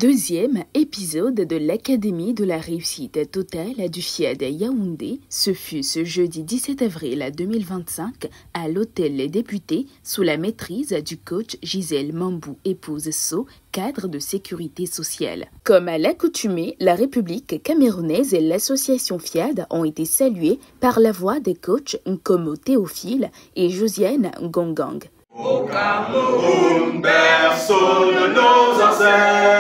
Deuxième épisode de l'Académie de la réussite totale du FIAD Yaoundé. Ce fut ce jeudi 17 avril 2025 à l'hôtel Les Députés sous la maîtrise du coach Gisèle Mambou, épouse So, cadre de sécurité sociale. Comme à l'accoutumée, la République camerounaise et l'association FIAD ont été saluées par la voix des coachs Nkomo Théophile et Josiane Gongang. Au Cameroun, berceau de nos ancêtres.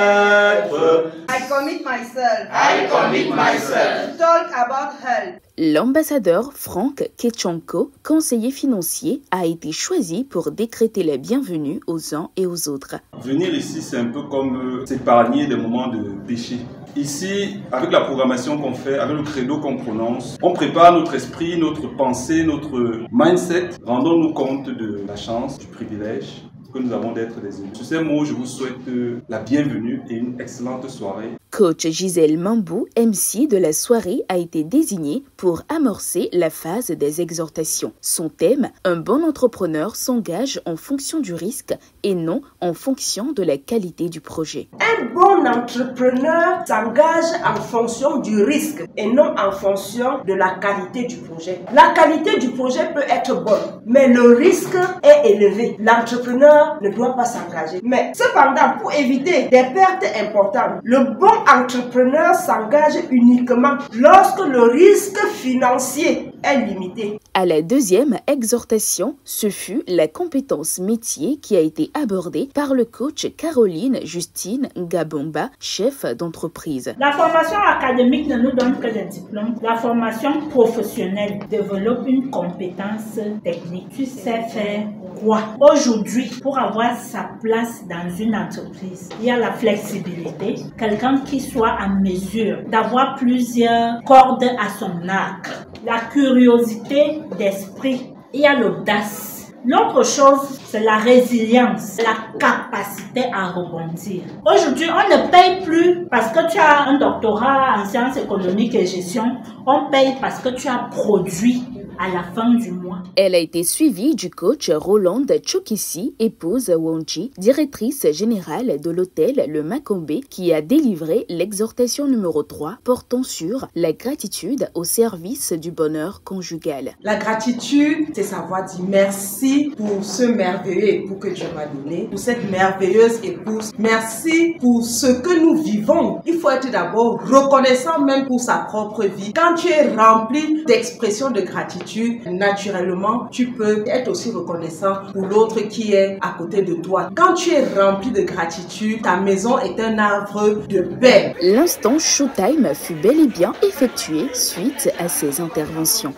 I commit myself to talk about health. L'ambassadeur Franck Ketchanko, conseiller financier, a été choisi pour décréter la bienvenue aux uns et aux autres. Venir ici, c'est un peu comme s'épargner des moments de péché. Ici, avec la programmation qu'on fait, avec le credo qu'on prononce, on prépare notre esprit, notre pensée, notre mindset. Rendons-nous compte de la chance, du privilège que nous avons d'être des élus. Sur ces mots, je vous souhaite la bienvenue et une excellente soirée. Coach Gisèle Mambou, MC de la soirée, a été désignée pour amorcer la phase des exhortations. Son thème, un bon entrepreneur s'engage en fonction du risque et non en fonction de la qualité du projet. Un bon entrepreneur s'engage en fonction du risque et non en fonction de la qualité du projet. La qualité du projet peut être bonne, mais le risque est élevé. L'entrepreneur ne doit pas s'engager. Mais cependant, pour éviter des pertes importantes, le bon entrepreneur s'engage uniquement lorsque le risque financier est limité. À la deuxième exhortation, ce fut la compétence métier qui a été abordée par le coach Caroline Justine Gabomba, chef d'entreprise. La formation académique ne nous donne que des diplômes. La formation professionnelle développe une compétence technique. Tu sais faire quoi? Aujourd'hui, pour avoir sa place dans une entreprise, il y a la flexibilité, quelqu'un qui soit en mesure d'avoir plusieurs cordes à son arc, la curiosité d'esprit, il y a l'audace. L'autre chose, c'est la résilience, la capacité à rebondir. Aujourd'hui, on ne paye plus parce que tu as un doctorat en sciences économiques et gestion, on paye parce que tu as produit à la fin du mois. Elle a été suivie du coach Rolande Chokissi, épouse Wonji, directrice générale de l'hôtel Le Macombé, qui a délivré l'exhortation numéro 3 portant sur la gratitude au service du bonheur conjugal. La gratitude, c'est savoir dire merci pour ce merveilleux époux que Dieu m'a donné, pour cette merveilleuse épouse. Merci pour ce que nous vivons. Il faut être d'abord reconnaissant même pour sa propre vie. Quand tu es rempli d'expressions de gratitude, naturellement, tu peux être aussi reconnaissant pour l'autre qui est à côté de toi. Quand tu es rempli de gratitude, ta maison est un arbre de paix. L'instant Showtime fut bel et bien effectué suite à ces interventions.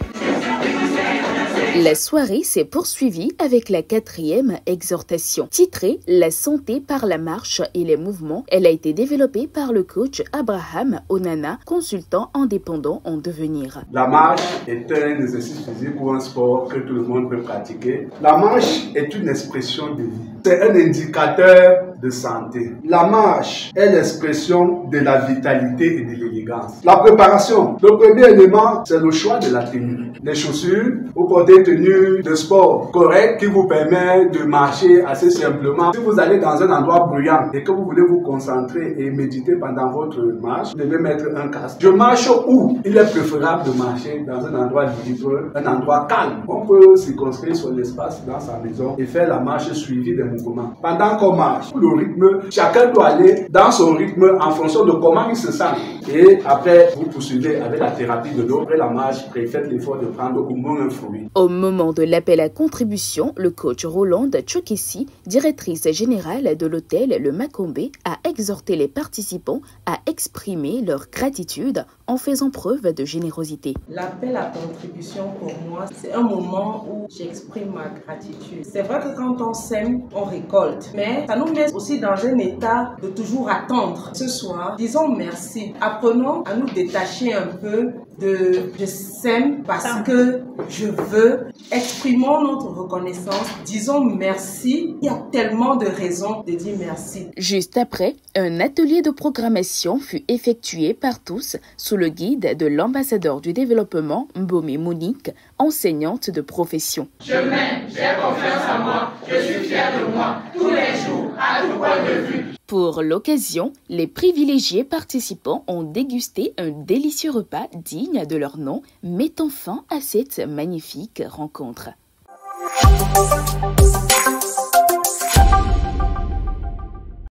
La soirée s'est poursuivie avec la quatrième exhortation. Titrée « La santé par la marche et les mouvements », elle a été développée par le coach Abraham Onana, consultant indépendant en devenir. La marche est un exercice physique ou un sport que tout le monde peut pratiquer. La marche est une expression de vie. C'est un indicateur de santé. La marche est l'expression de la vitalité et de l'élégance. La préparation. Le premier élément, c'est le choix de la tenue. Les chaussures, vous portez une tenue de sport correcte qui vous permet de marcher assez simplement. Si vous allez dans un endroit bruyant et que vous voulez vous concentrer et méditer pendant votre marche, vous devez mettre un casque. Je marche où? Il est préférable de marcher dans un endroit libre, un endroit calme. On peut circonscrire son espace dans sa maison et faire la marche suivie des mouvements. Pendant qu'on marche, le rythme, chacun doit aller dans son rythme en fonction de comment il se sent. Et après, vous poursuivez avec la thérapie de l'eau. Après la marche, faites l'effort de prendre au moins un fruit. Au moment de l'appel à contribution, le coach Rolande Chokissi, directrice générale de l'hôtel Le Macombé, a exhorté les participants à exprimer leur gratitude en faisant preuve de générosité. L'appel à contribution pour moi, c'est un moment où j'exprime ma gratitude. C'est vrai que quand on sème, on récolte. Mais ça nous met aussi dans un état de toujours attendre. Ce soir, disons merci. Apprenons à nous détacher un peu de je sème parce que je veux. Exprimons notre reconnaissance. Disons merci. Il y a tellement de raisons de dire merci. Juste après, un atelier de programmation fut effectué par tous sous le guide de l'ambassadeur du développement Mbomé Monique, enseignante de profession. Je m'aime, j'ai confiance en moi, je suis fière de moi, tous les jours, à tout point de vue. Pour l'occasion, les privilégiés participants ont dégusté un délicieux repas digne de leur nom, mettant fin à cette magnifique rencontre.